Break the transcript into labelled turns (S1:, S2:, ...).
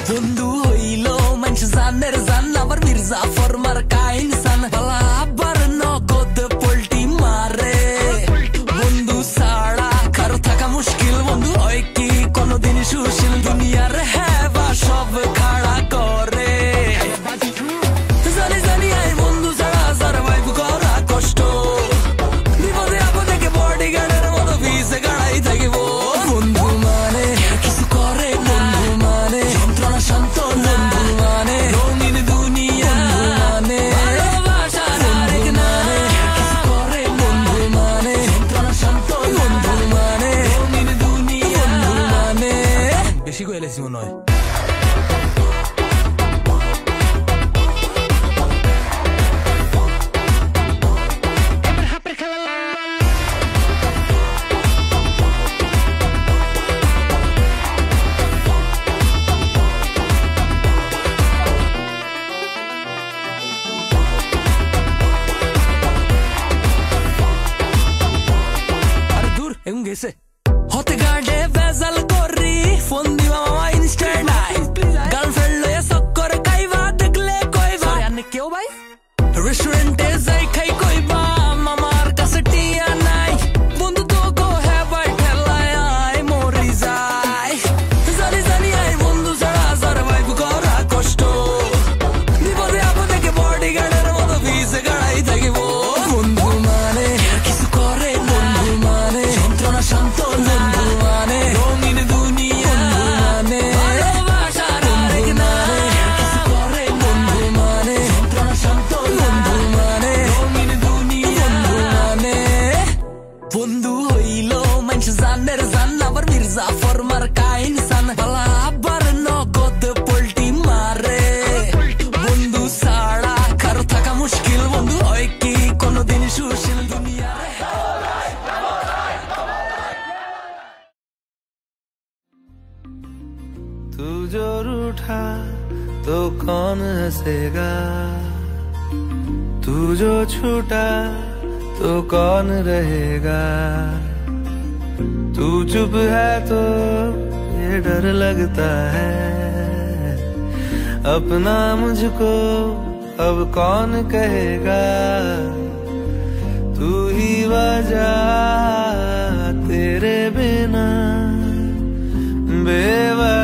S1: বন্ধু হইল মানুষ জানের জান আবার মির্জা ফরমার কাইন সান বালা আবার নগদ পোল্টি মারে বন্ধু সাড়া কারো থাকা মুশকিল বন্ধু হয় কি কোনদিন সুশীল দুনিয়ার হেবা সব খাড়া করে জানি জানি আই বন্ধু ছাড়া সারভাইভ করা কষ্ট বিপদে আপদে কে বডিগার্ডের মতো ভিসে গাড়াই থাকিব বন্ধু মানে কিছু করে বন্ধু মানে যন্ত্রণা শান্ত বন্ধু মানে রঙিন দুনিয়া মানে ভালোবাসার আরেক নামে কিছু করে বন্ধু মানে যন্ত্রণা শান্ত বন্ধু মানে রঙিন দুনিয়া মানে বেশি কইলেছি মনে হয় গেছে হতে গার্ডে বেজাল করি ফোন দিবা মামা ইনস্ট্যান্ট আই গার্লফ্রেন্ড লয়ে চক্কর খাইবা দেখলে কইবা আনে কেউ ভাই রেস্টুরেন্টে যাই খাই কইবা মামার কাছে টিয়া নাই বন্ধু তো গো হেবাই ঠেলায় আই মরি যাই জানি জানি আই বন্ধু ছাড়া সারভাইভ করা কষ্ট বিপদে আপদে কে বডিগার্ডের মতো ভিসে গাড়াই থাকিব বন্ধু মানে কিছু করে বন্ধু মানে যন্ত্রণা শান্ত বন্ধু মানে রঙিন দুনিয়া মানে ভালোবাসার আরেক নামে কিছু করে বন্ধু মানে যন্ত্রণা শান্ত বন্ধু মানে রঙিন দুনিয়া মানে বন্ধু হইল মানুষ জানের জান আবার মির্জা ফরমার কাইন সান বালা আবার নগদ পোল্টি মারে বন্ধু ছাড়া কারো থাকা মুশকিল বন্ধু হয় কি কোনদিন সুশীল দুনিয়া
S2: तू जो रूठा तो कौन हंसेगा तू जो छूटा तो कौन रहेगा तू चुप है तो ये डर लगता है अपना मुझको अब कौन कहेगा तू ही वजह तेरे बिना बेवजह